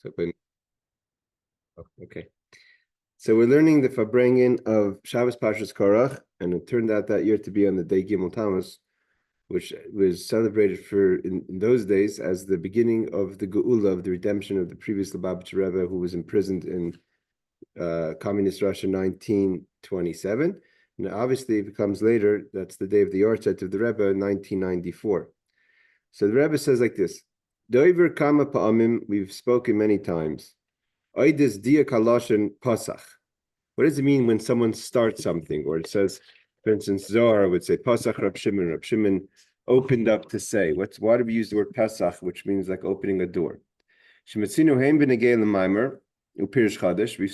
Okay. So we're learning the Farbrengen of Shabbos Parshas Korach, and it turned out that year to be on the day Gimel Tamuz, which was celebrated in those days as the beginning of the Geula, of the redemption of the previous Lubavitcher Rebbe, who was imprisoned in communist Russia 1927. And obviously, if it comes later, that's the day of the Yortzeit of the Rebbe in 1994. So the Rebbe says like this: Doiver kama pa'amim, we've spoken many times. Oides dia kaloshen pasach. What does it mean when someone starts something? Or it says, for instance, Zohar would say Pasach Rab Shimon. Rab Shimon opened up to say. Why do we use the word Pasach, which means like opening a door? Shematzinu heim b'negei l'maimer upirish chadash. We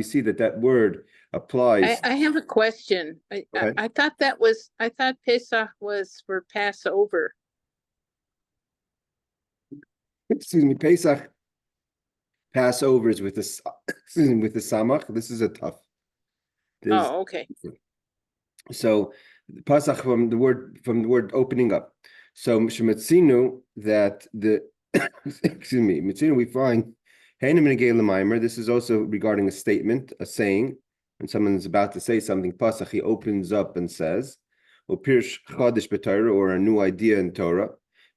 see that word applies. I have a question. I thought Pesach was for Passover. Excuse me, Pesach. Passover is with the samach. This is a tough. Okay. So Pasach from the word opening up. So Shematzinu, that the excuse me, Mitzinu, we find this is also regarding a statement, a saying. When someone is about to say something, Pasach, he opens up and says, or Pirsh Chadish b'Torah, or a new idea in Torah.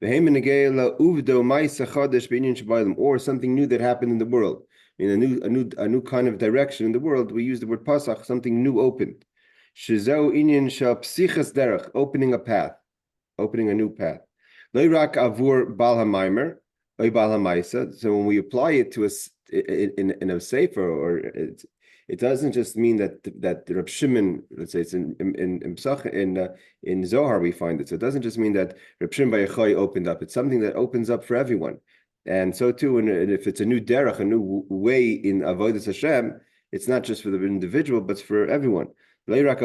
Or something new that happened in the world, in a new kind of direction in the world. We use the word pasach, something new opened. Opening a path, opening a new path. So when we apply it to in a sefer, or it doesn't just mean that Reb Shimon, let's say it's in Zohar we find it. So it doesn't just mean that Reb Shimon Bar Yochai opened up. It's something that opens up for everyone. And so too, and if it's a new derech, a new way in Avodas Hashem, it's not just for the individual, but it's for everyone. Afterwards,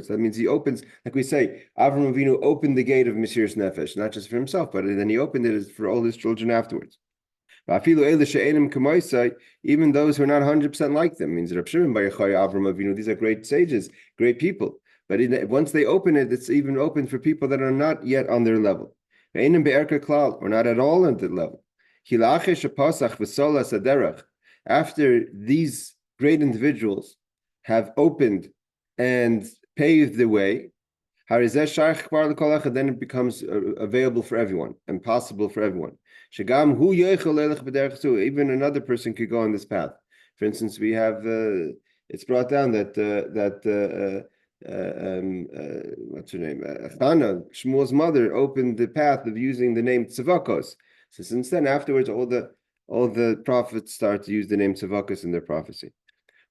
that means he opens, like we say, Avram Avinu opened the gate of Mesiras Nefesh, not just for himself, but then he opened it for all his children afterwards. Even those who are not 100% like them, means Reb Shimon Bar Yochai, Avram Avinu, these are great sages, great people. But once they open it, it's even open for people that are not yet on their level. Or not at all on that level. After these great individuals have opened and paved the way, then it becomes available for everyone and possible for everyone. Even another person could go on this path. For instance, we have it's brought down that what's her name? Chana, Shmuel's mother, opened the path of using the name Tzavakos. So since then, afterwards, all the prophets start to use the name Tzavakos in their prophecy.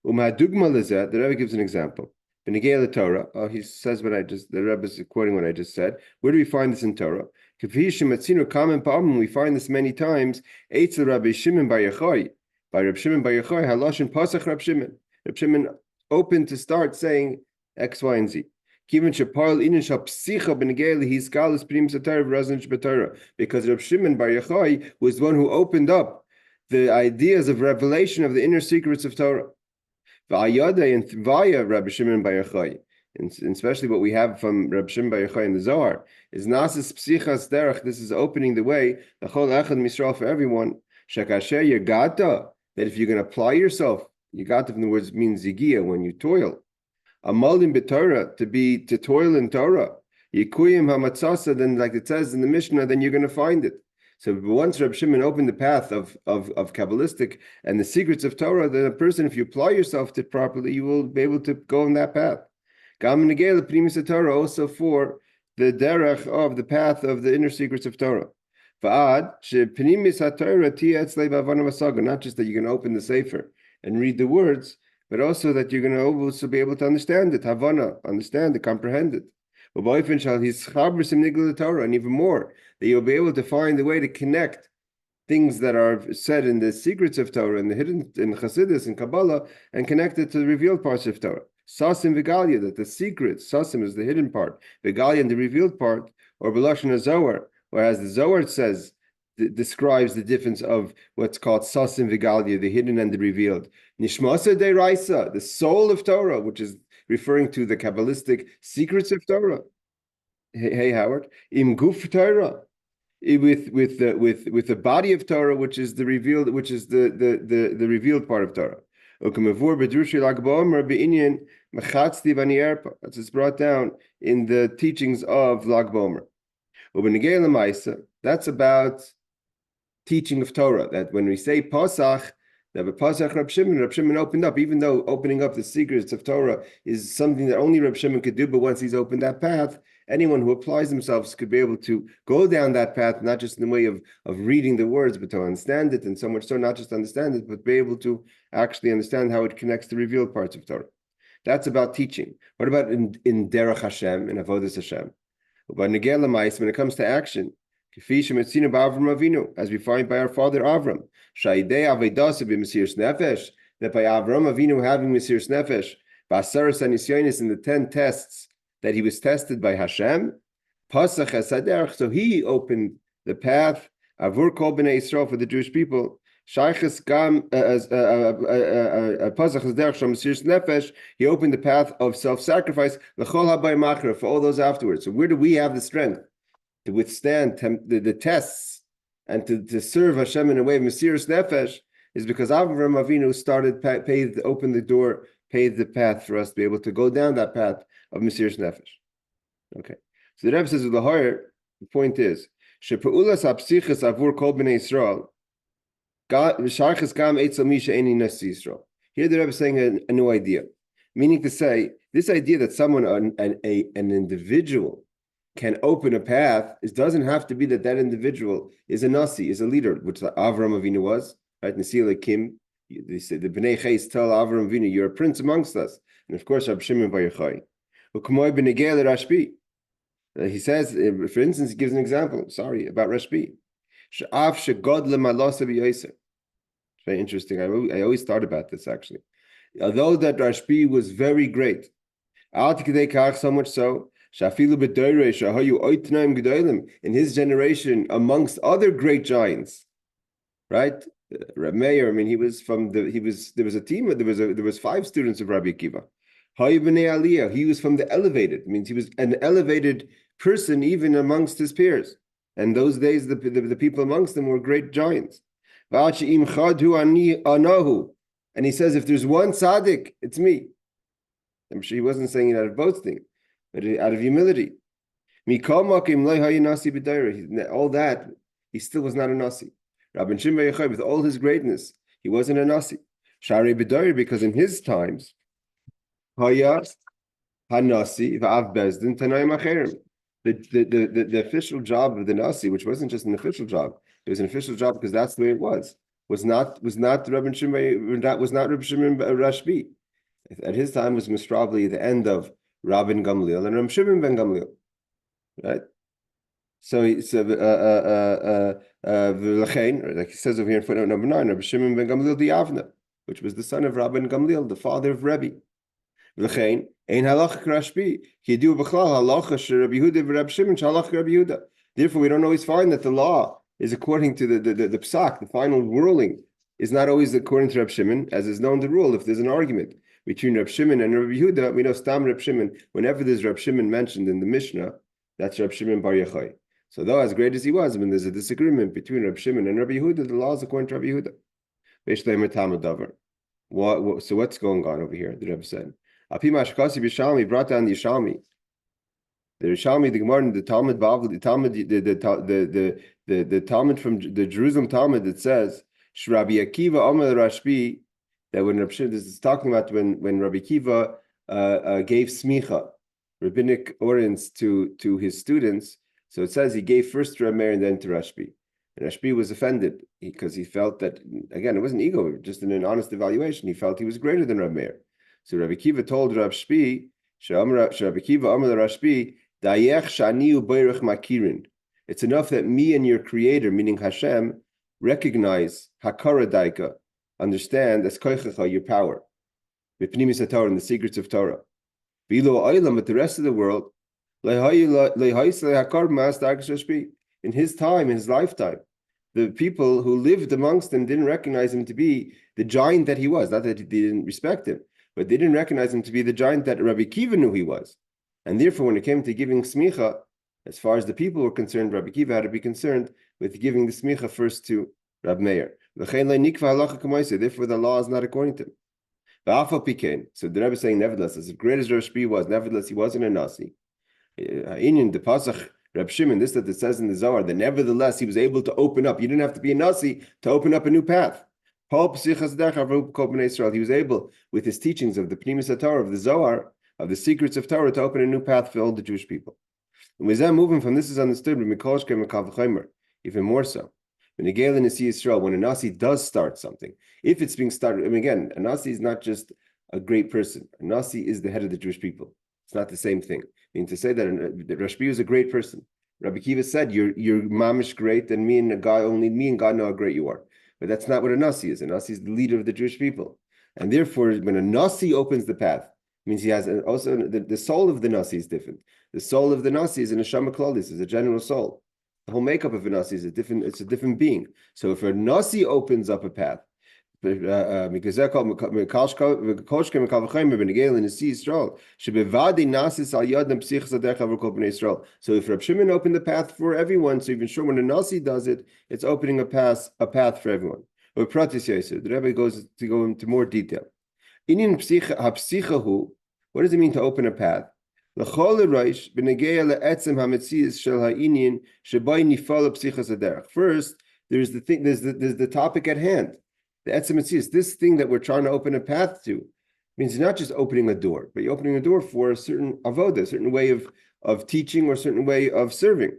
The Rebbe gives an example. The Torah, he says the Rebbe is quoting what I just said. Where do we find this in Torah? We find this many times. Rabbi Shimon Bar Yochai, by Reb Shimon Bar Yochai, Haloshin Pasach Reb Shimon. Reb Shimon opened to start saying X, Y, and Z. Because Reb Shimon Bar Yochai was the one who opened up the ideas of revelation of the inner secrets of Torah. And via Rabbi Shimon Bar Yochai, and especially what we have from Rabbi Shimon Bar Yochai in the Zohar, is Nasis Psichas Derech. This is opening the way, the Chol Echad Misrael, for everyone. Shekasher Yagata, that if you're going to apply yourself, Yagata in the words means Zigia, when you toil. Amalim b'Torah, to toil in Torah. Yikuyim hamatzasa, then like it says in the Mishnah, then you're going to find it. So once Reb Shimon opened the path of Kabbalistic and the secrets of Torah, then a person, if you apply yourself to it properly, you will be able to go on that path. Gam negel primis Torah, also for the derech of the path of the inner secrets of Torah. Va'ad she primis haTorah tietz le'bavana masaga. Not just that you're going to open the sefer and read the words, but also that you're going to also be able to understand it, havana, understand it, comprehend it. And even more, that you'll be able to find a way to connect things that are said in the secrets of Torah and the hidden in Chassidus and Kabbalah, and connect it to the revealed parts of Torah. Sasim Vigalia, that the secret, Sasim is the hidden part, Vigalia and the revealed part, or Belashon Zohar, whereas the Zohar says, describes the difference of what's called Sasim Vigalia, the hidden and the revealed. Nishmasa de Raisa, the soul of Torah, which is referring to the Kabbalistic secrets of Torah. Hey Howard, Im Guf Torah, with the body of Torah, which is the revealed, which is the revealed part of Torah. That's it's brought down in the teachings of Lag Bomer. That's about teaching of Torah. That when we say Pasach, that Pasach Reb Shimon opened up, even though opening up the secrets of Torah is something that only Reb Shimon could do, but once he's opened that path, anyone who applies themselves could be able to go down that path, not just in the way of reading the words, but to understand it, and so much so not just understand it, but be able to actually understand how it connects to revealed parts of Torah. That's about teaching. What about in Derech Hashem, in Avodas Hashem? But when it comes to action, as we find by our father Avram, that by Avram Avinu having Mesiras Nefesh, in the 10 tests that he was tested by Hashem, so he opened the path Avur Kol Bnei Yisrael for the Jewish people. He opened the path of self-sacrifice for all those afterwards. So where do we have the strength to withstand the tests and to serve Hashem in a way of Mesiras Nefesh? Is because Avraham Avinu opened the door, paved the path for us to be able to go down that path of Mesiras Nefesh. Okay, so the Rebbe says, the point is, Shepaulas Apsichas Avur Kol Bnei Yisrael. Here the Rebbe is saying a new idea, meaning to say this idea that someone, an individual, can open a path. It doesn't have to be that individual is a nasi, is a leader, which Avram Avinu was, right? Nasi Kim, they said the Bnei Chais tell Avram Avinu, you're a prince amongst us, and of course Rab Shimon Bar Yochai. He says, for instance, he gives an example. About Rashbi. It's very interesting. I always thought about this actually. Although that Rashbi was very great, so much so, in his generation, amongst other great giants, right? Reb Meir, there was a team. There was 5 students of Rabbi Akiva. He was from the elevated. It means he was an elevated person even amongst his peers. And those days, the people amongst them were great giants. And he says, if there's one tzaddik, it's me. I'm sure he wasn't saying it out of boasting, but out of humility. All that, he still was not a nasi. Rabbi Shimon Bar Yochai, with all his greatness, he wasn't a nasi. Shari b'dayri, because in his times, haya hanasi v'av bezdin tanayim acherim. The official job of the nasi, which wasn't just an official job, it was an official job because that's the way it was not Rabbi Shimon, that was not Rabbi Shimon Rashbi. At his time was Mistrabli, the end of Rabban Gamliel and Rabbi Shimon ben Gamliel, right? So like he says over here in footnote number 9, Rabbi Shimon ben Gamliel di Avna, which was the son of Rabban Gamliel, the father of Rebbe. L'chein ein halacha Rashbi ki yidu b'chlal halacha sheRabbi Yehuda v'Rabbi Shimon shalach Rabbi Yehuda. Therefore, we don't always find that the law is according to the psak, the final ruling is not always according to Rabbi Shimon, as is known the rule. If there's an argument between Rabbi Shimon and Rabbi Yehuda, we know Stam Rabbi Shimon. Whenever there's Rabbi Shimon mentioned in the Mishnah, that's Rabbi Shimon Bar Yochai. So though as great as he was, when there's a disagreement between Rabbi Shimon and Rabbi Yehuda, the law is according to Rabbi Yehuda. So what's going on over here? The Rebbe said. Api Mashkasi B'Shalmi brought down the Yishalmi. The Yishalmi, the Gemara, the Talmud Bavli, the Talmud from the Jerusalem Talmud that says Rabbi Akiva Amar Rashbi, that when Rabbi Shimon, this is talking about when Rabbi Akiva gave smicha, rabbinic ordinance to his students. So it says he gave first to Rabbi Meir and then to Rashbi. And Rashbi was offended because he felt that, again, it wasn't ego, just in an honest evaluation. He felt he was greater than Rabbi Meir. So Rabbi Akiva told Rashbi, Rabbi Akiva Amar Rashbi, Dayech shani u'beirach makirin. It's enough that me and your creator, meaning Hashem, recognize hakara daika, understand as koichacha, your power, b'pnimis haTorah, in the secrets of Torah. V'ilo ha'olam, but the rest of the world, in his time, in his lifetime, the people who lived amongst him didn't recognize him to be the giant that he was. Not that they didn't respect him, but they didn't recognize him to be the giant that Rabbi Akiva knew he was. And therefore, when it came to giving smicha, As far as the people were concerned, Rabbi Kiva had to be concerned with giving the smicha first to Rab Meir. Therefore, the law is not according to him. So the Rebbe is saying, nevertheless, as great as Rav Shpi was, nevertheless, he wasn't a Nasi. In the Pasach, Reb Shimon, this that it says in the Zohar, that nevertheless, he was able to open up. You didn't have to be a Nasi to open up a new path. He was able, with his teachings of the Pnimis Torah, of the Zohar, of the secrets of Torah, to open a new path for all the Jewish people. And with that moving from this is understood, even more so. When a Nasi does start something, if it's being started, I mean, again, a Nasi is not just a great person. A Nasi is the head of the Jewish people. It's not the same thing. I mean, to say that Rashbi is a great person. Rabbi Kiva said, you're mamish great, and only me and God know how great you are. But that's not what a Nasi is. A Nasi is the leader of the Jewish people. And therefore, when a Nasi opens the path, it means he has also, the soul of the Nasi is different. The soul of the Nasi is an Neshama Klalis, is a general soul. The whole makeup of a Nasi is it's a different being. So if a Nasi opens up a path, so if Rab Shimon opened the path for everyone, so even sure when a Nasi does it, it's opening a path for everyone. The Rebbe goes into more detail. What does it mean to open a path? First, there's the topic at hand. The etzem metzius, this thing that we're trying to open a path to, means you're not just opening a door, but you're opening a door for a certain avoda, a certain way of teaching or a certain way of serving.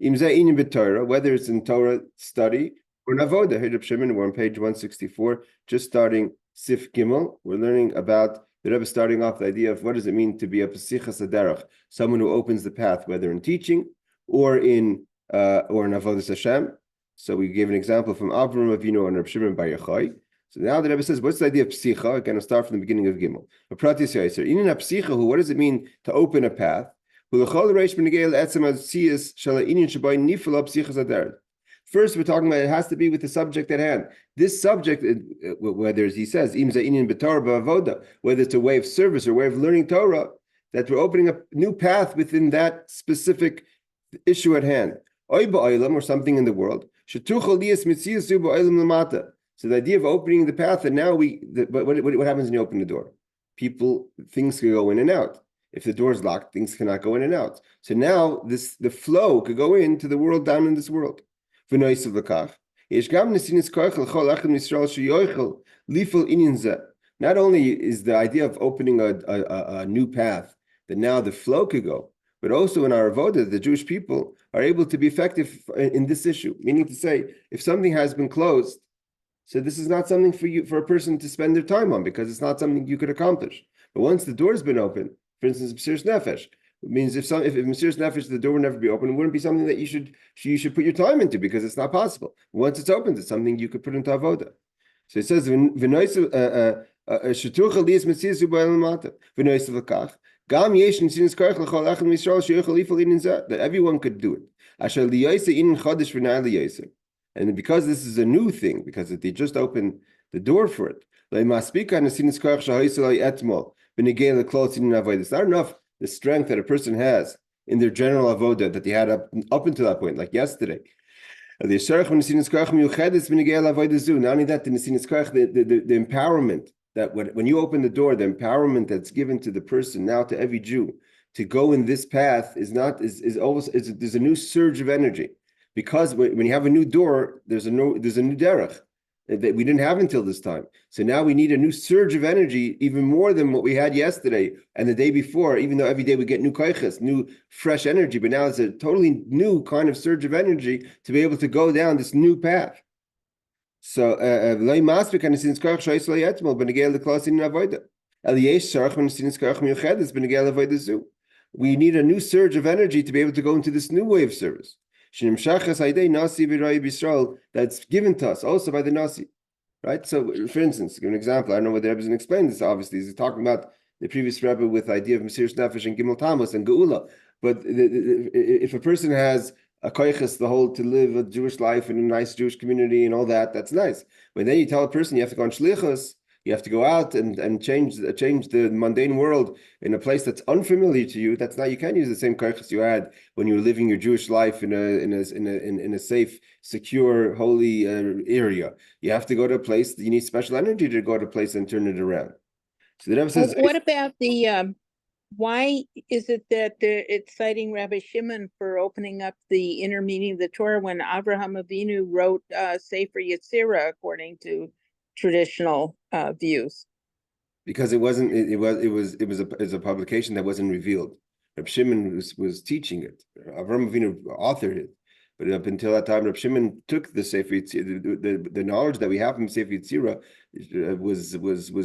Whether it's in Torah study or an avoda. Reb Shimon, we're on page 164, just starting Sif Gimel. We're learning about the Rebbe starting off the idea of what does it mean to be a Pesichas Haderech, someone who opens the path, whether in teaching or in Avodas Hashem. So we gave an example from Avram Avinu and Reb Shimon Bar Yochai. So now the Rebbe says, what's the idea of psicha? Again, I'll start from the beginning of Gimel. What does it mean to open a path? First, we're talking about it has to be with the subject at hand. This subject, whether he says, whether it's a way of service or a way of learning Torah, that we're opening a new path within that specific issue at hand. Or something in the world. So the idea of opening the path, and now what happens when you open the door? Things can go in and out. If the door is locked, things cannot go in and out. So now the flow could go into the world down in this world. Not only is the idea of opening a new path that now the flow could go, but also in our avoda, the Jewish people are able to be effective in this issue. Meaning to say, if something has been closed, so this is not something for a person to spend their time on because it's not something you could accomplish. But once the door has been opened, for instance, Mesiras Nefesh, it means if Mesiras Nefesh, the door would never be open, it wouldn't be something that you should put your time into because it's not possible. Once it's opened, it's something you could put into avoda. So it says, that everyone could do it. And because this is a new thing, because they just opened the door for it, it's not enough the strength that a person has in their general avoda that they had up until that point, like yesterday. Not only that, the empowerment that when you open the door, the empowerment that's given to the person now to every Jew to go in this path there's a new surge of energy, because when you have a new door, there's a new derech that we didn't have until this time. So now we need a new surge of energy, even more than what we had yesterday and the day before, even though every day we get new koiches, new fresh energy, but now it's a totally new kind of surge of energy to be able to go down this new path. So we need a new surge of energy to be able to go into this new way of service that's given to us also by the Nasi, right? So, for instance, give an example. I don't know whether Rebbe has explained this. Obviously, he's talking about the previous Rebbe with the idea of Mesiras Nefesh and Gimel Tamuz and Geula. But if a person has a koiches to live a Jewish life in a nice Jewish community and all that, that's nice. But then you tell a person you have to go on shlichus, You have to go out and change the mundane world in a place that's unfamiliar to you. That's not, you can't use the same koiches you had when you were living your Jewish life in a safe, secure, holy area. You have to go to a place. You need special energy to go to a place and turn it around. So the Rebbe says, what about the why is it that it's citing Rabbi Shimon for opening up the inner meaning of the Torah when Avraham Avinu wrote Sefer Yetzirah according to traditional views? because it was a publication that wasn't revealed. Reb Shimon was teaching it. Avraham Avinu authored it, but up until that time, Reb Shimon took the Sefer Yetzirah, the knowledge that we have from Sefer Yetzirah was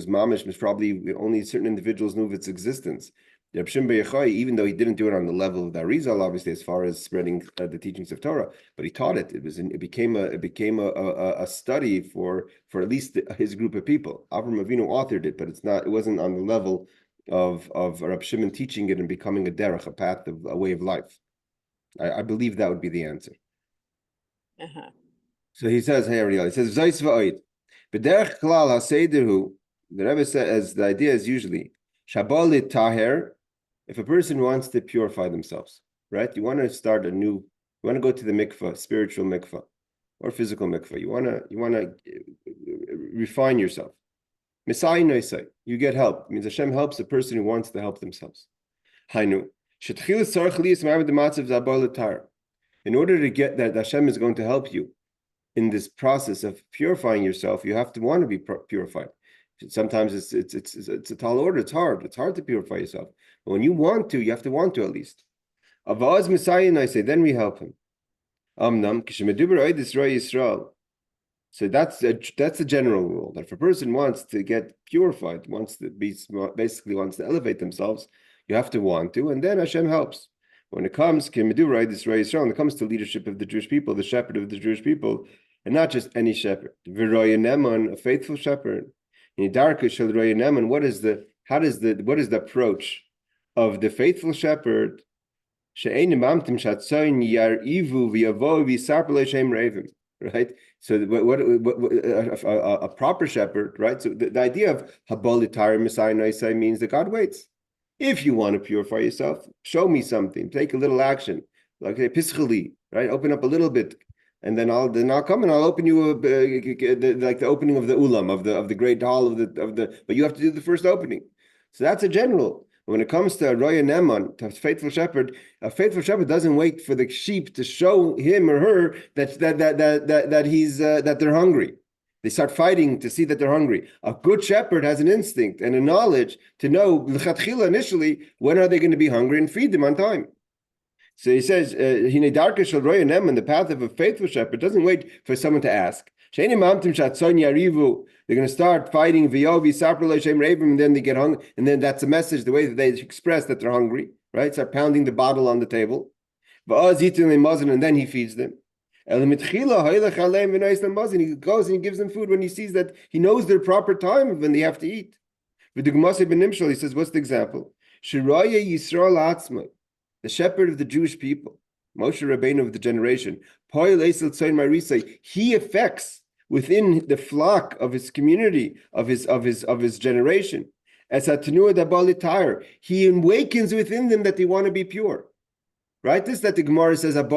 mamish. Was probably only certain individuals knew of its existence. Reb Shimon Bar Yochai, even though he didn't do it on the level of the Arizal, obviously, as far as spreading the teachings of Torah, but he taught it. It became a study for at least his group of people. Avraham Avinu authored it, but it wasn't on the level of Reb Shimon teaching it and becoming a derech, a path of a way of life. I believe that would be the answer. So he says, hey, Ariel, he says, Zayis va'oid. B'derech klal haseiderhu, the Rebbe says, the idea is usually, Shabbalit taher, if a person wants to purify themselves, right? You want to go to the mikvah, spiritual mikvah, or physical mikvah. You want to refine yourself. Misai noisai, you get help. It means Hashem helps a person who wants to help themselves. Hainu, in order to get that, Hashem is going to help you in this process of purifying yourself. You have to want to be purified. Sometimes it's a tall order. It's hard. It's hard to purify yourself. But when you want to, you have to want to at least. Avaz Messiah, and I say, then we help him. So that's a general rule that if a person wants to get purified, wants to elevate themselves, you have to want to, and then Hashem helps. When it comes when it comes to leadership of the Jewish people, the shepherd of the Jewish people, and not just any shepherd, a faithful shepherd. What is the approach of the faithful shepherd? Right? So a proper shepherd, right? So the idea of habolitar Messiah means that God waits. If you want to purify yourself, show me something, take a little action, like pischali, right? Open up a little bit. And then I'll come and I'll open you like the opening of the ulam of the great hall of the. But you have to do the first opening. So that's a general. When it comes to Roya Neman, to a faithful shepherd doesn't wait for the sheep to show him or her that they're hungry. They start fighting to see that they're hungry. A good shepherd has an instinct and a knowledge to know initially when are they going to be hungry and feed them on time. So he says, the path of a faithful shepherd doesn't wait for someone to ask. They're going to start fighting, and then they get hungry, and then that's a message, the way that they express that they're hungry, right? Start pounding the bottle on the table. And then he feeds them. He goes and he gives them food when he sees that he knows their proper time when they have to eat. He says, what's the example? The shepherd of the Jewish people, Moshe Rabbeinu of the generation, he affects within the flock of his community, of his generation, as he awakens within them that they want to be pure. Right? This that the Gemara says that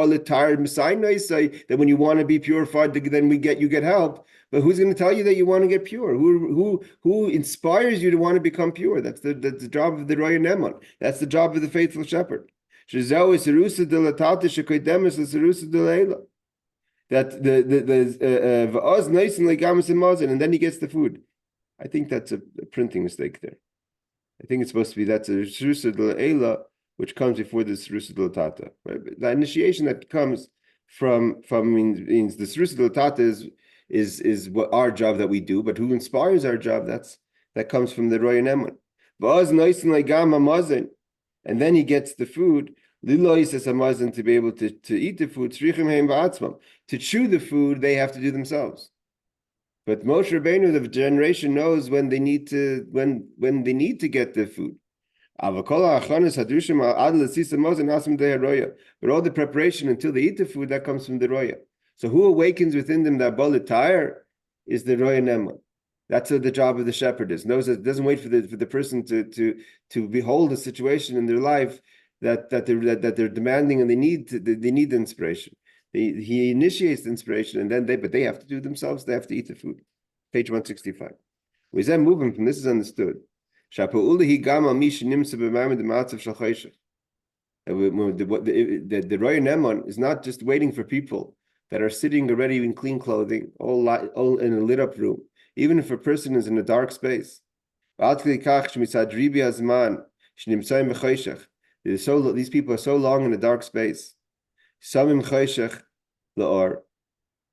when you want to be purified, then you get help. But who's going to tell you that you want to get pure? Who inspires you to want to become pure? That's the job of the Roya Neman. That's the job of the faithful shepherd. That and then he gets the food. I think that's a printing mistake there. I think it's supposed to be that's a which comes before the Srusa Latata. Right? The initiation that comes from means the Srusa Latata is what our job that we do, but who inspires our job, that comes from the Roya Neman. And then he gets the food. To be able to eat the food, to chew the food, they have to do themselves. But Moshe Rabbeinu, the generation, knows when they need to get the food. But all the preparation until they eat the food, that comes from the Roya. So who awakens within them that Balit Tire is the Roya Neman. That's what the job of the shepherd is. Knows that doesn't wait for the person to behold a situation in their life that they're demanding and they need the inspiration. He initiates the inspiration and then they have to do it themselves. They have to eat the food. Page 165. We then moving from this is understood. The Roy Nemon is not just waiting for people that are sitting already in clean clothing, all in a lit up room, even if a person is in a dark space. These people are so long in a dark space.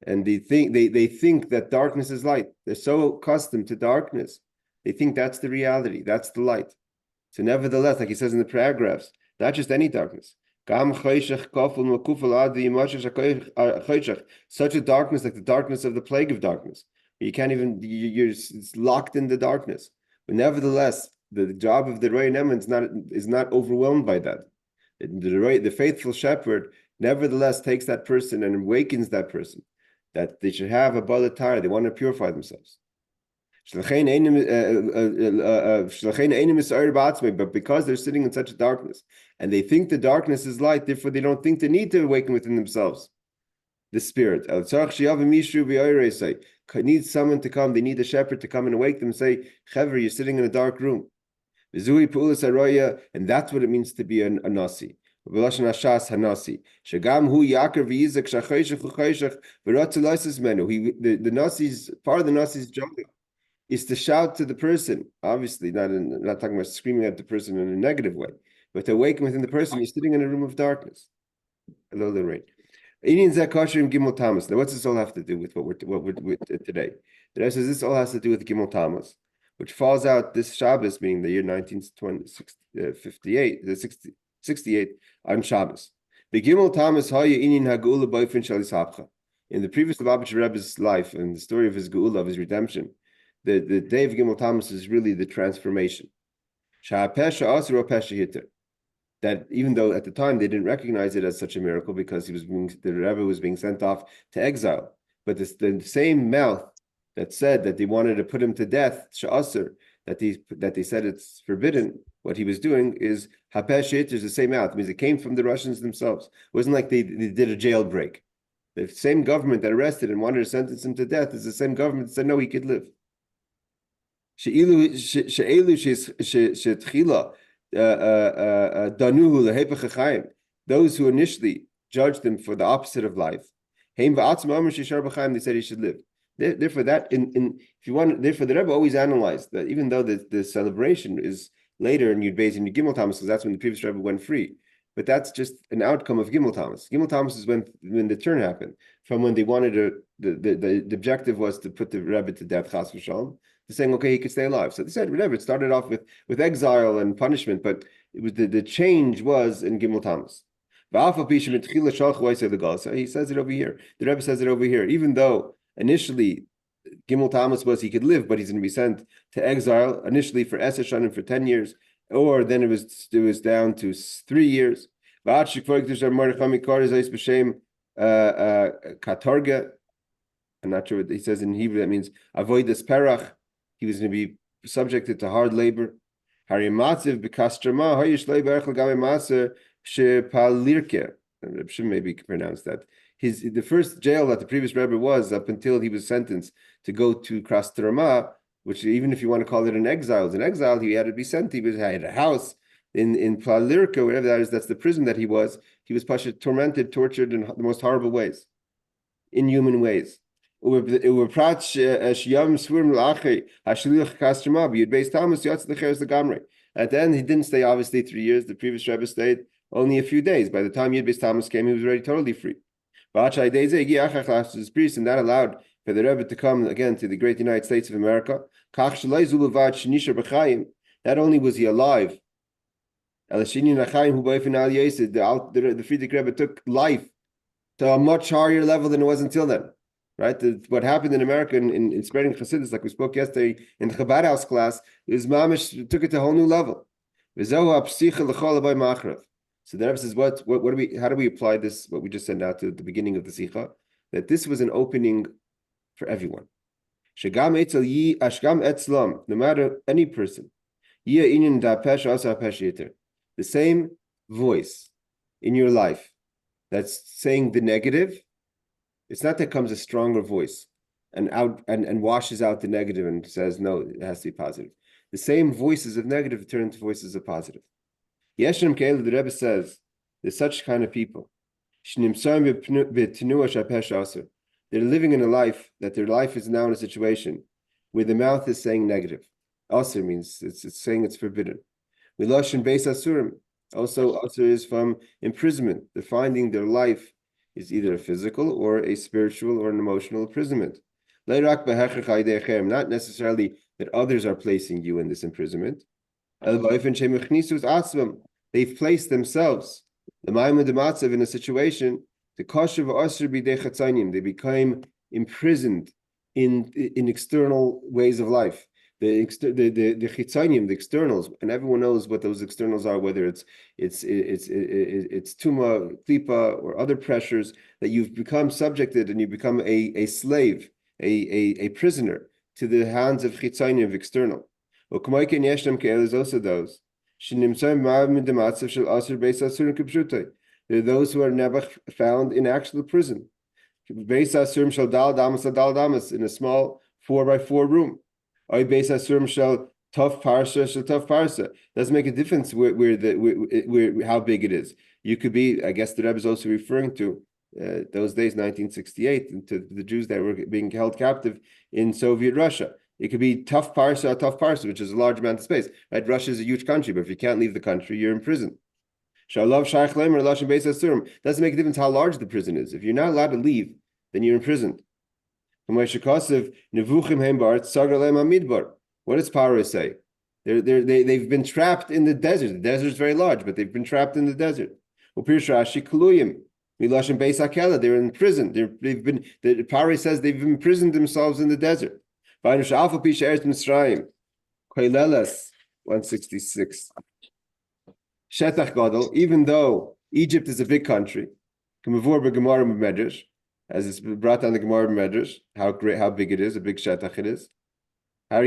And they think that darkness is light. They're so accustomed to darkness. They think that's the reality, that's the light. So nevertheless, like he says in the paragraphs, not just any darkness. Such a darkness like the darkness of the plague of darkness. You can't even, you're locked in the darkness. But nevertheless, the job of the Rei Neman is not overwhelmed by that. The faithful shepherd nevertheless takes that person and awakens that person, that they should have a balatar, they want to purify themselves. But because they're sitting in such a darkness and they think the darkness is light, therefore they don't think they need to awaken within themselves the spirit. Needs someone to come, they need a shepherd to come and awake them and say, Chever, you're sitting in a dark room. And that's what it means to be a nasi. The nasi's part of the nasi's job is to shout to the person, obviously not talking about screaming at the person in a negative way, but to awaken within the person. You're sitting in a room of darkness. Hello, Lorraine. Now, what's this all have to do with what we're today? The Rebbe says this all has to do with Gimel Tamuz, which falls out this Shabbos, being the year 1968 on Shabbos. The Gimel Tamuz haya inin hagula boyfin shalis hapcha. In the previous Lubavitcher Rebbe's life and the story of his geula, of his redemption, the day of Gimel Tamuz is really the transformation. That even though at the time they didn't recognize it as such a miracle because the Rebbe was being sent off to exile, but the same mouth that said that they wanted to put him to death, that they said it's forbidden, what he was doing is hapesh is the same mouth. It means it came from the Russians themselves. It wasn't like they did a jailbreak. The same government that arrested and wanted to sentence him to death is the same government that said no, he could live. Those who initially judged him for the opposite of life, they said he should live. Therefore, therefore the Rebbe always analyzed that even though the celebration is later in Yud Beis and Gimel Tamuz, because that's when the previous Rebbe went free, but that's just an outcome of Gimel Tamuz. Gimel Tamuz is when the turn happened from when they wanted to. The objective was to put the Rebbe to death, chas v'shalom, to saying okay he could stay alive. So they said whatever. It started off with exile and punishment, but it was the change was in Gimel Tamuz. He says it over here. The Rebbe says it over here. Even though initially Gimel Tamuz was he could live, but he's going to be sent to exile initially for Esher Shanim for 10 years, or then it was down to 3 years. Katorga. I'm not sure what he says in Hebrew. That means avoidas perach. He was going to be subjected to hard labor. Harimatziv b'kastrama hayish leiberach l'gamei maser shepalirke. Reb Shimon maybe pronounced that. The first jail that the previous Rebbe was up until he was sentenced to go to Krastrama, which even if you want to call it an exile, he had to be sent. He had a house in Palirka, whatever that is. That's the prison that he was. He was tormented, tortured in the most horrible ways, inhuman ways. At the end, he didn't stay obviously 3 years. The previous Rebbe stayed only a few days. By the time Yud Beis Tamuz came, he was already totally free. His priest, and that allowed for the Rebbe to come again to the great United States of America. Not only was he alive, the Friedrich Rebbe took life to a much higher level than it was until then. Right? What happened in America in spreading Chassidus, like we spoke yesterday in the Chabad House class, is Mamish took it to a whole new level. So the Rebbe says, how do we apply this, what we just said now to the beginning of the Sikha? That this was an opening for everyone. No matter any person, the same voice in your life that's saying the negative, it's not that comes a stronger voice and washes out the negative and says, no, it has to be positive. The same voices of negative turn into voices of positive. Yeshem Keil, the Rebbe says, there's such kind of people. They're living in a life that their life is now in a situation where the mouth is saying negative. Asr means it's saying it's forbidden. Miloshin Beis Asurim. Also, Asr is from imprisonment. They're finding their life is either a physical or a spiritual or an emotional imprisonment. Not necessarily that others are placing you in this imprisonment. They've placed themselves, the Maimon de Matzav, in a situation, the Kosher v'Asr b'dei Chatzayim, they became imprisoned in external ways of life. The Chitzayim, the externals, and everyone knows what those externals are, whether it's Tuma, Klipa, or other pressures, that you've become subjected and you become a slave, a prisoner to the hands of Chitzayim, of external. There's also those. There are those who are never found in actual prison. In a small 4x4 room. Doesn't make a difference where how big it is. You could be, I guess the Rebbe is also referring to those days, 1968, and to the Jews that were being held captive in Soviet Russia. It could be tough parsa, which is a large amount of space. Right? Russia is a huge country, but if you can't leave the country, you're in prison. Doesn't make a difference how large the prison is. If you're not allowed to leave, then you're imprisoned. What does Paro say? They've been trapped in the desert. The desert is very large, but they've been trapped in the desert. They're in prison. The Paro says they've imprisoned themselves in the desert. 166. Shetach Gadol, even though Egypt is a big country, as it's brought down the Gemara Medrash, how big it is, a big Shetach it is. The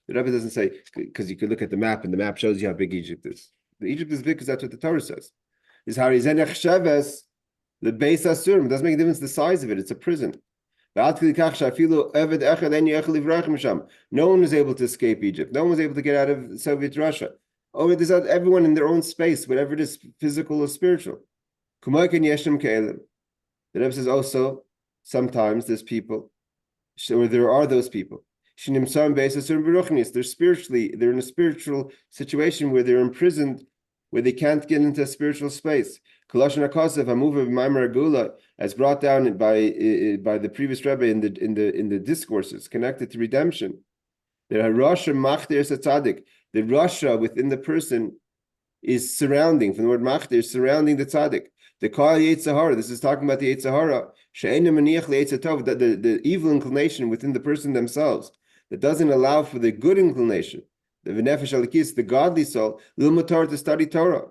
Rebbe doesn't say, because you could look at the map, and the map shows you how big Egypt is. Egypt is big because that's what the Torah says. Is Hari Zenech Sheves, the Beis Asurim. It doesn't make a difference the size of it. It's a prison. No one was able to escape Egypt. No one was able to get out of Soviet Russia. Oh, there's everyone in their own space, whatever it is, physical or spiritual. The Rebbe says also, sometimes there's people, or there are those people. They're in a spiritual situation where they're imprisoned, where they can't get into a spiritual space. As brought down by the previous Rebbe in the discourses connected to redemption. The Rasha within the person is surrounding, from the word machter, surrounding the tzaddik. The Kal Yetzirah, this is talking about the Yetzirah, that the evil inclination within the person themselves, that doesn't allow for the good inclination, the V'nefesh Alikis, the godly soul, Lilmatar, to study Torah,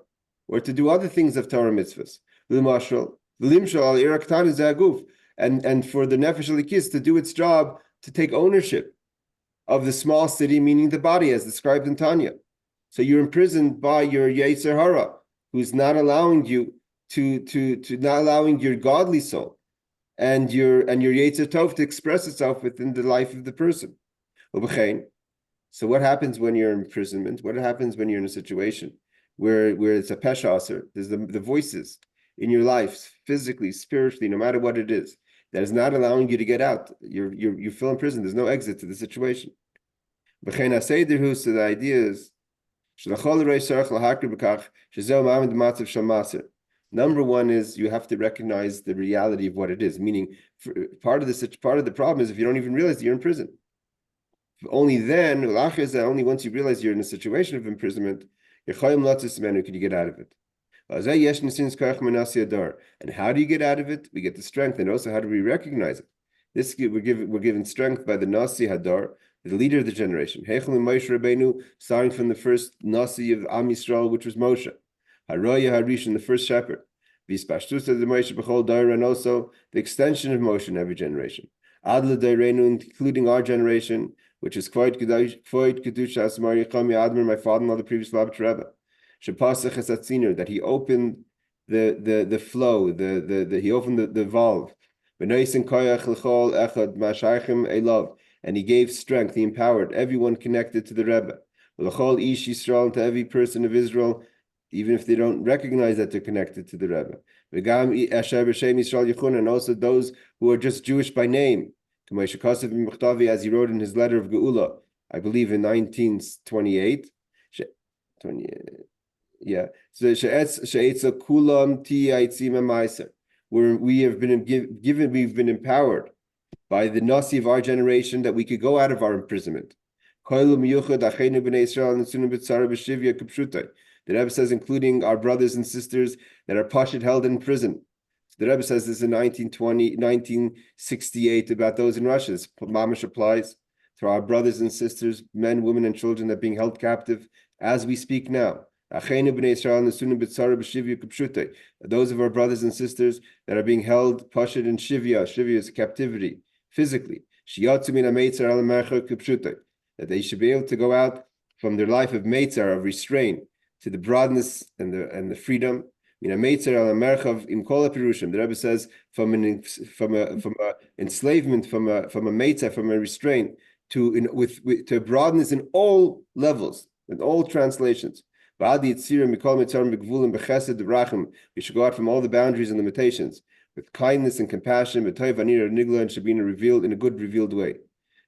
or to do other things of Torah mitzvahs. Lilmashal, V'limshal al Iraktan Zaguf, and for the Nefesh Alikis to do its job, to take ownership of the small city, meaning the body, as described in Tanya. So you're imprisoned by your Yetzer Hara, who's not allowing you to not allowing your godly soul and your Yetzer Tov to express itself within the life of the person. So what happens when you're in imprisonment? What happens when you're in a situation where it's a pesha aser? There's the voices in your life, physically, spiritually, no matter what it is, that is not allowing you to get out. You feel in prison. There's no exit to the situation. So the idea is, number one is you have to recognize the reality of what it is. Meaning, part of the problem is if you don't even realize you're in prison. Only then, only once you realize you're in a situation of imprisonment, can you get out of it. And how do you get out of it? We get the strength, and also how do we recognize it? We're given strength by the Nasi Hadar, the leader of the generation. Starting from the first Nasi of Am Yisrael, which was Moshe. Haroya Harishon, the first shepherd. And also the extension of Moshe in every generation. Adla Dairenu, including our generation, which is Kvoid Kedushas Mar Yechami Admir, my father-in-law, the previous Lubavitch Rebbe. Shepasach Esatziner, that he opened the flow, he opened the valve. And he gave strength, he empowered everyone connected to the Rebbe. To every person of Israel, even if they don't recognize that they're connected to the Rebbe. And also those who are just Jewish by name. As he wrote in his letter of Geula, I believe in 1928. Yeah. So where we have been given, we've been empowered by the Nasi of our generation that we could go out of our imprisonment. The Rebbe says, including our brothers and sisters that are pashut held in prison. The Rebbe says this in 1968 about those in Russia. This mamash applies to our brothers and sisters, men, women, and children that are being held captive as we speak now. Those of our brothers and sisters that are being held pashut in shivya. Shivya is captivity, physically. That they should be able to go out from their life of meitzar, of restraint, to the broadness and the freedom. The Rebbe says from a enslavement, from a meitzar, from a restraint to broadness in all levels, in all translations. We should go out from all the boundaries and limitations with kindness and compassion, and should be revealed in a good revealed way.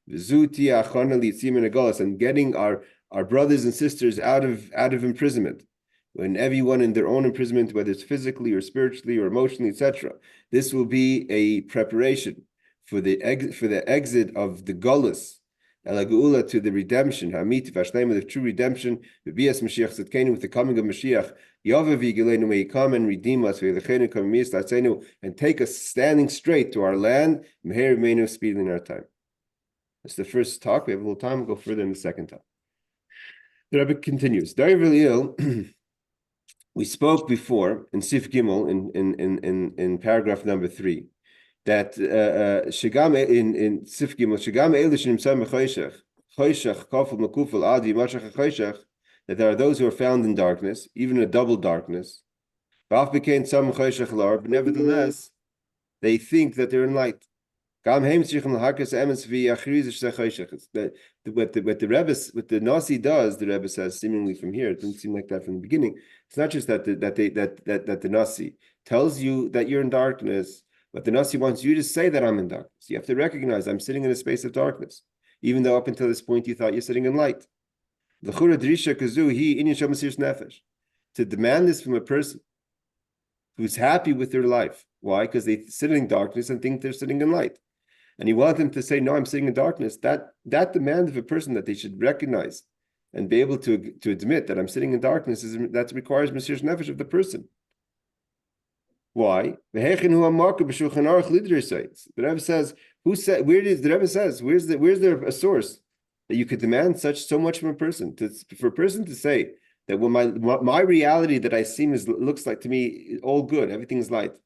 And getting our brothers and sisters out of imprisonment, when everyone in their own imprisonment, whether it's physically or spiritually or emotionally, etc. This will be a preparation for the exit of the Golus, to the redemption, the true redemption, with the coming of Mashiach. May he come and redeem us, and take us standing straight to our land, speedily in our time. That's the first talk. We have a little time. We'll go further in the second talk. The Rebbe continues. We spoke before in Sif Gimel in paragraph number 3 that Shigam in Sif Gimel Shigam Elishim Sam Choshech Kafel Makufel Adi Mashach Choshech, that there are those who are found in darkness, even a double darkness. But nevertheless, they think that they're in light. What the Nasi does, the Rebbe says, seemingly from here, it didn't seem like that from the beginning. It's not just that the Nasi tells you that you're in darkness, but the Nasi wants you to say that I'm in darkness. You have to recognize I'm sitting in a space of darkness, even though up until this point you thought you're sitting in light. To demand this from a person who's happy with their life. Why? Because they sit in darkness and think they're sitting in light. And you want them to say, no, I'm sitting in darkness. That demand of a person that they should recognize and be able to admit that I'm sitting in darkness that requires Mesiras Nefesh of the person. Why? The Rebbe says, where's there a source that you could demand so much from a person? For a person to say that my reality that I see looks like to me all good, everything's light.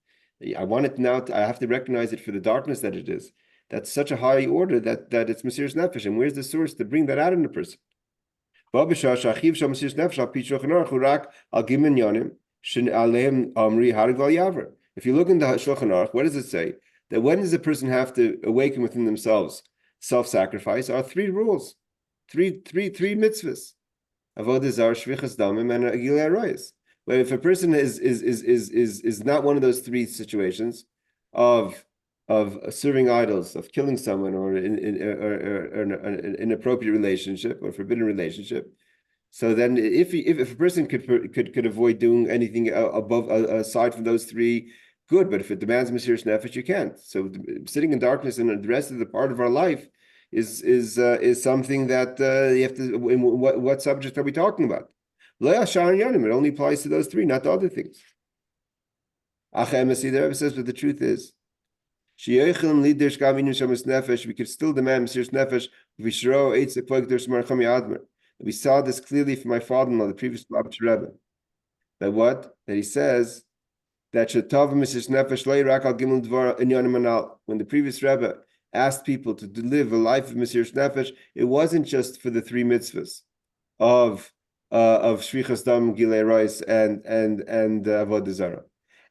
I want it now. I have to recognize it for the darkness that it is. That's such a high order that it's Mesiras Nefesh. And where's the source to bring that out in a person? What does it If you look into Shulchan Aruch, what does it say? That when does a person have to awaken within themselves self-sacrifice? Are three rules, three mitzvahs: avodah zarah, shvichas damim, and agilei arayos. But if a person is not one of those three situations of serving idols, of killing someone, or an inappropriate relationship or forbidden relationship, so then if a person could avoid doing anything aside from those three, good. But if it demands Mesiras Nefesh, you can't. So sitting in darkness and the rest of the part of our life is something that you have to. In what subject are we talking about? It only applies to those three, not the other things. The Rebbe says, but the truth is, we could still demand Mesiras Nefesh. We saw this clearly from my father-in-law, the previous Rebbe. That he says that when the previous Rebbe asked people to live a life of Mesiras Nefesh, it wasn't just for the three mitzvahs of Shvichas Dam, Gilei Rois, and Avodah Zarah.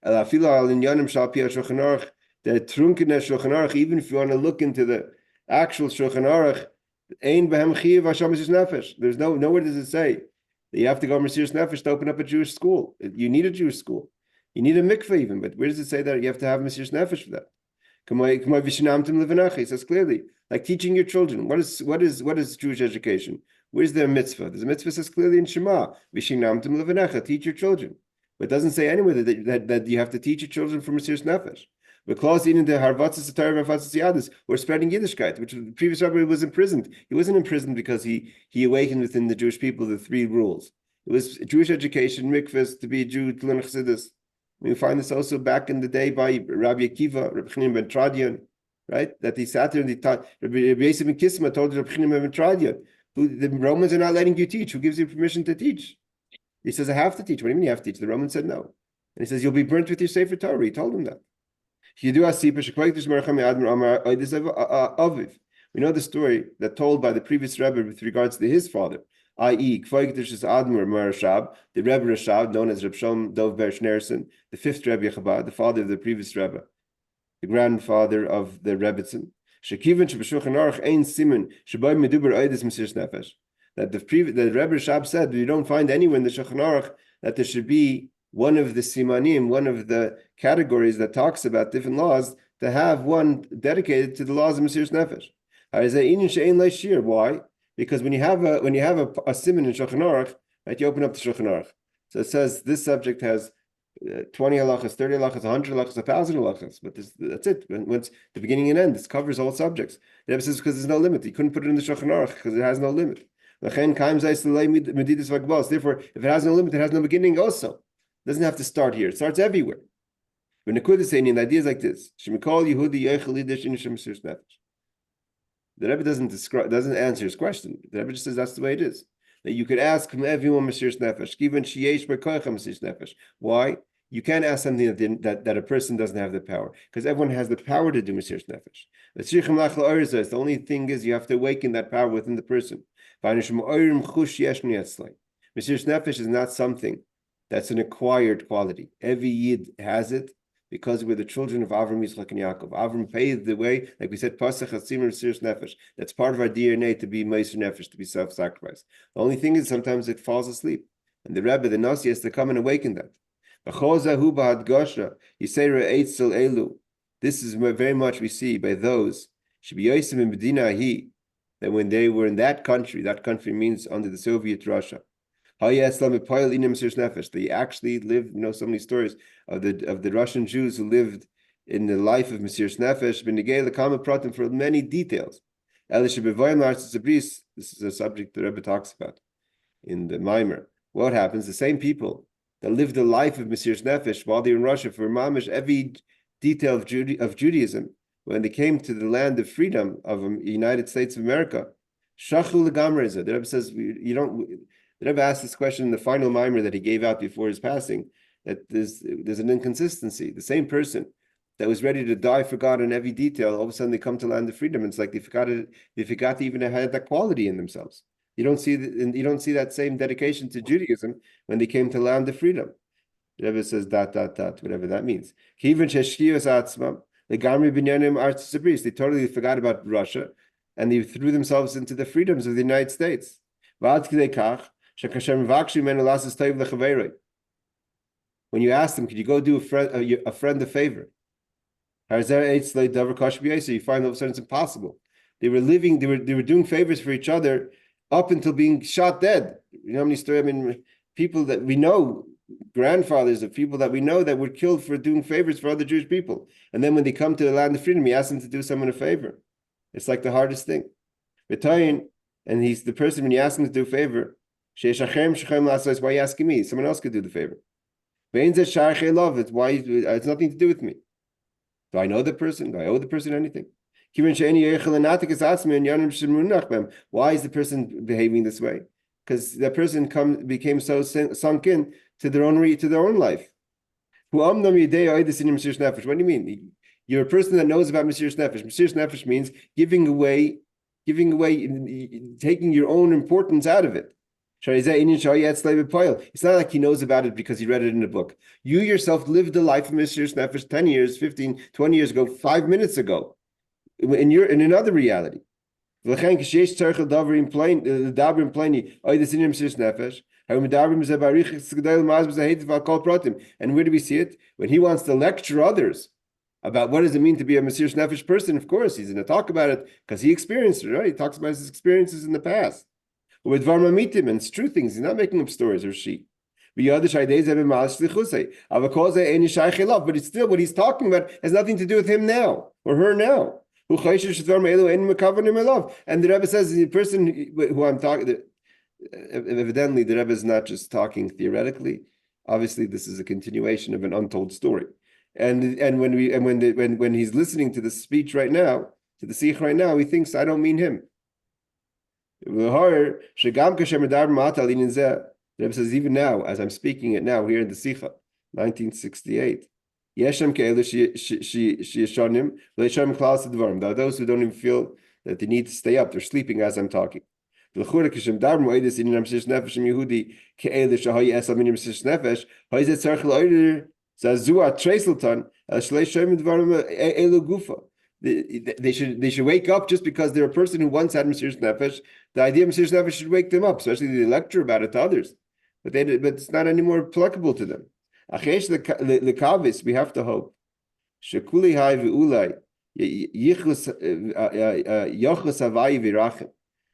Elafilo al inyanim shal pi Shulchan Aruch, the trunkene Shulchan Aruch. Even if you want to look into the actual Shulchan Aruch, ein behem chiyuv hasham Mesiras Nefesh. There's nowhere does it say that you have to go Mesiras Nefesh to open up a Jewish school. You need a Jewish school. You need a mikveh even, but where does it say that you have to have Mesiras Nefesh for that? He says clearly, like teaching your children. What is Jewish education? Where's their mitzvah? There's a mitzvah that says clearly in Shema, Vishinamtim levanecha, teach your children. But it doesn't say anywhere that you have to teach your children for Mesiras Nefesh. But clause in the Harvatzas Torah Harvatzas Yadus, we're spreading Yiddishkeit, which the previous rabbi was imprisoned. He wasn't imprisoned because he awakened within the Jewish people the three rules. It was Jewish education, mikvahs, to be a Jew, to learn Chassidus. We find this also back in the day by Rabbi Akiva, Rabbi Chanan ben Tradian, right? That he sat there and he taught. Rabbi Yosef ben Kisma told Rabbi Chanan ben Tradian, the Romans are not letting you teach. Who gives you permission to teach? He says, I have to teach. What do you mean you have to teach? The Romans said no. And he says, you'll be burnt with your Sefer Torah. He told him that. We know the story that told by the previous Rebbe with regards to his father, i.e., Admor Marashab, the Rebbe Rashab, known as Reb Shom Dov Ber Schneerson, the fifth Rebbe Chabad, the father of the previous Rebbe, the grandfather of the Rebbitzin. That the Rebbe Rashab said, you don't find anywhere in the Shulchan Aruch that there should be one of the simanim, one of the categories that talks about different laws, to have one dedicated to the laws of Mesiras Nefesh. Why? Because when you have a siman in Shulchan Aruch, right, you open up the Shulchan Aruch. So it says this subject has 20 halachas, 30 halachas, 100 halachas, 1,000 halachas. But that's it. Once the beginning and end, this covers all subjects. The Rebbe says because there's no limit. You couldn't put it in the Shulchan Aruch because it has no limit. Therefore, if it has no limit, it has no beginning also. It doesn't have to start here. It starts everywhere. When the Nakud is saying, the idea is like this. The Rebbe doesn't answer his question. The Rebbe just says that's the way it is. That you could ask from everyone Mesiras Nefesh, even sheyesh b'koycha Mesiras Nefesh. Why? You can't ask something that a person doesn't have the power, because everyone has the power to do Mesiras Nefesh. The only thing is you have to awaken that power within the person. Mesiras Nefesh is not something that's an acquired quality. Every Yid has it, because we're the children of Avram, Yitzchak, and Yaakov. Avram paved the way, like we said, Pasach Hatzimah Mesiras Nefesh. That's part of our DNA to be Meiser Nefesh, to be self-sacrifice. The only thing is sometimes it falls asleep, and the Rebbe, the Nasi, has to come and awaken that. This is very much we see by those that when they were in that country means under the Soviet Russia. They actually lived, so many stories of the Russian Jews who lived in the life of Mesiras Nefesh, for many details. This is a subject the Rebbe talks about in the Maimer. What happens? The same people that lived the life of Mesiras Nefesh while they were in Russia for mamish every detail of Judaism, when they came to the land of freedom of the United States of America, Shachlu Legamreza. The Rebbe says the Rebbe asked this question in the final mimer that he gave out before his passing, that there's an inconsistency. The same person that was ready to die for God in every detail, all of a sudden they come to land of freedom. And it's like they forgot to even have that quality in themselves. You don't see that same dedication to Judaism when they came to land of freedom. The Rebbe says whatever that means. They totally forgot about Russia, and they threw themselves into the freedoms of the United States. When you ask them, could you go do a friend a favor? You find all of a sudden it's impossible. They were doing favors for each other up until being shot dead. You know how many stories? People that we know, grandfathers of people that we know that were killed for doing favors for other Jewish people. And then when they come to the land of freedom, he asks them to do someone a favor. It's like the hardest thing. And he's the person, when you ask him to do a favor, why are you asking me? Someone else could do the favor. It's why it's nothing to do with me. Do I know the person? Do I owe the person anything? Why is the person behaving this way? Because that person became so sunk in to their own life. What do you mean? You're a person that knows about Mesiras Nefesh. Mesiras Nefesh means giving away, taking your own importance out of it. It's not like he knows about it because he read it in a book. You yourself lived the life of Mesiras Nefesh 10 years, 15, 20 years ago, 5 minutes ago, in another reality. And where do we see it? When he wants to lecture others about what does it mean to be a Mesiras Nefesh person, of course, he's going to talk about it because he experienced it, right? He talks about his experiences in the past. With Varmamitim, and it's true things. He's not making up stories, or she. But it's still what he's talking about has nothing to do with him now or her now. And the Rebbe says the person who I'm talking, evidently the Rebbe is not just talking theoretically. Obviously, this is a continuation of an untold story. And when he's listening to the speech right now, to the Sikh right now, he thinks I don't mean him. The Rebbe says even now, as I'm speaking it now here in the Sikha, 1968. There are those who don't even feel that they need to stay up. They're sleeping as I'm talking. When we talk about they should wake up just because they're a person who once had Mesiras Nefesh. The idea of Mesiras Nefesh should wake them up, especially they lecture about it to others. But it's not anymore applicable to them. We have to hope.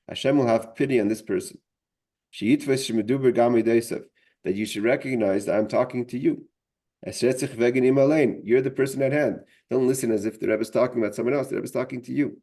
Hashem will have pity on this person. That you should recognize that I'm talking to you. You're the person at hand. Don't listen as if the Rebbe is talking about someone else. The Rebbe is talking to you.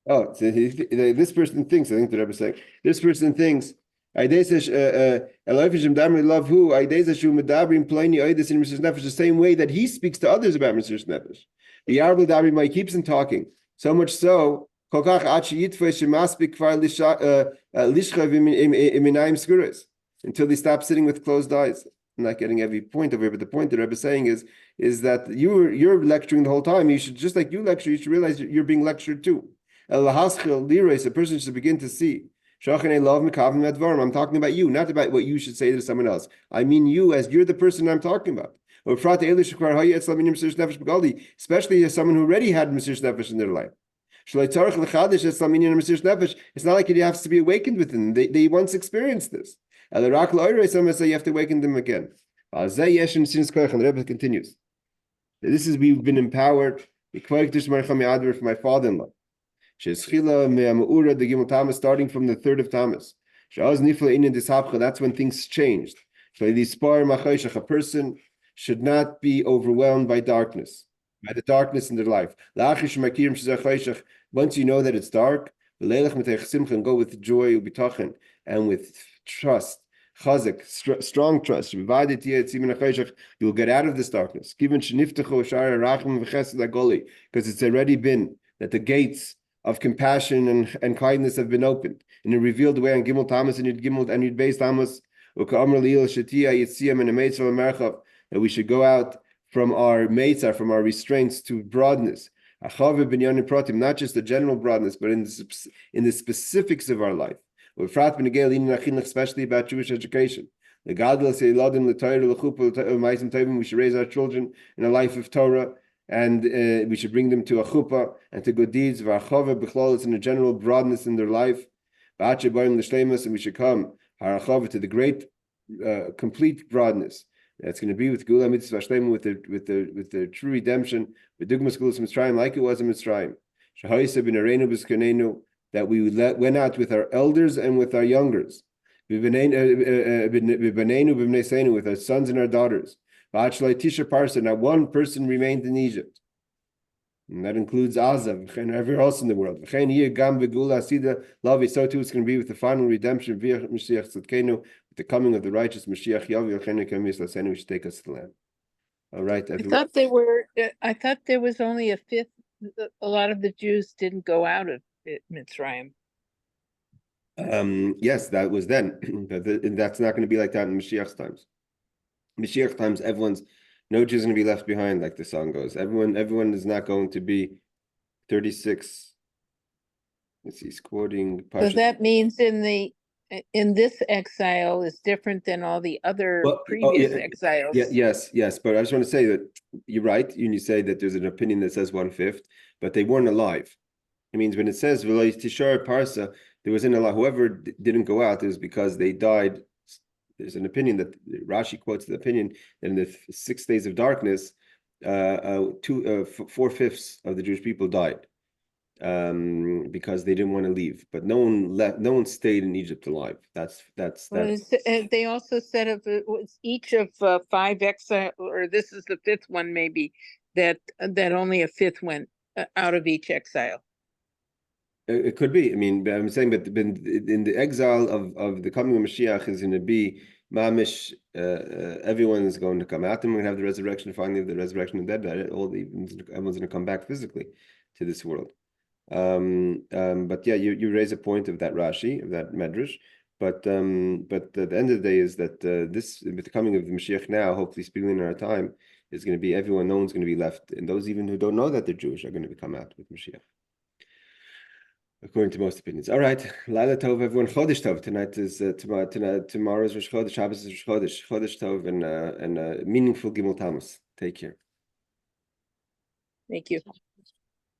Oh, so this person thinks, I think the Rebbe is saying, this person thinks, the same way that he speaks to others about Mesiras Nefesh. The Yarbal Dabri keeps him talking, so much so, until they stop sitting with closed eyes. I'm not getting every point over here, but the point the Rebbe is saying is that you're lecturing the whole time. You should, just like you lecture, you should realize you're being lectured too. A person should begin to see. I'm talking about you, not about what you should say to someone else. I mean you as you're the person I'm talking about. Especially as someone who already had Mesiras Nefesh in their life. It's not like it has to be awakened within them. They once experienced this. You have to awaken them again. And the Rebbe continues. We've been empowered for my father-in-law. Starting from the 3rd of Tamuz. That's when things changed. A person should not be overwhelmed by darkness, by the darkness in their life. Once you know that it's dark, and go with joy and with trust. Strong trust. You'll get out of this darkness. Because it's already been that the gates of compassion and kindness have been opened in a revealed way on Gimel Tamuz and Yud Gimel and Yud Beis Tamuz. That we should go out from our meitzah, from our restraints to broadness. Not just the general broadness, but in the specifics of our life. Especially about Jewish education. We should raise our children in a life of Torah, and we should bring them to a chuppah and to good deeds. In a general broadness in their life. And we should come to the great complete broadness. That's going to be with Gula Mitzvah Shlema, with the true redemption, with Dugmas Gulas Mitzrayim, like it was in Mitzrayim. That we went out with our elders and with our youngers, with our sons and our daughters. Not one person remained in Egypt. And that includes Azav and everywhere else in the world. So too it's going to be with the final redemption, with the coming of the righteous Mashiach Yavi, we should take us to the land. All right, I everyone. thought I thought there was only a fifth. A lot of the Jews didn't go out of Mitzrayim. Yes, that was then, but that's not going to be like that in Mashiach's times. Mashiach times, no Jews going to be left behind, like the song goes. Everyone is not going to be 36. Let's see, he's quoting. So that means in this exile is different than all the other previous exiles. Yes. But I just want to say that you're right. You say that there's an opinion that says 1/5, but they weren't alive. It means when it says V'lo Tishar Parsa, there was in Allah. Whoever didn't go out, it was because they died. There's an opinion that Rashi quotes the opinion that in the 6 days of darkness, 4/5 of the Jewish people died. Because they didn't want to leave, but no one stayed in Egypt alive. That's they also said if it was each of 5 exile, or this is the 5th one, maybe that only a 5th went out of each exile. It could be. I mean, I'm saying, but in the exile of the coming of Mashiach is going to be mamish. Everyone is going to come out, and we're going to have the resurrection. Finally, the resurrection of the dead. Everyone's going to come back physically to this world. But yeah, you raise a point of that Rashi, of that Medrash, but the end of the day is that this, with the coming of the Mashiach now, hopefully speedily in our time, is going to be everyone. No one's going to be left, and those even who don't know that they're Jewish are going to come out with Mashiach, according to most opinions. All right, Laila Tov, everyone. Chodesh Tov. Tonight is tomorrow's Rosh Chodesh. Shabbos is Rosh Chodesh. Chodesh Tov and meaningful Gimel Tamuz. Take care. Thank you.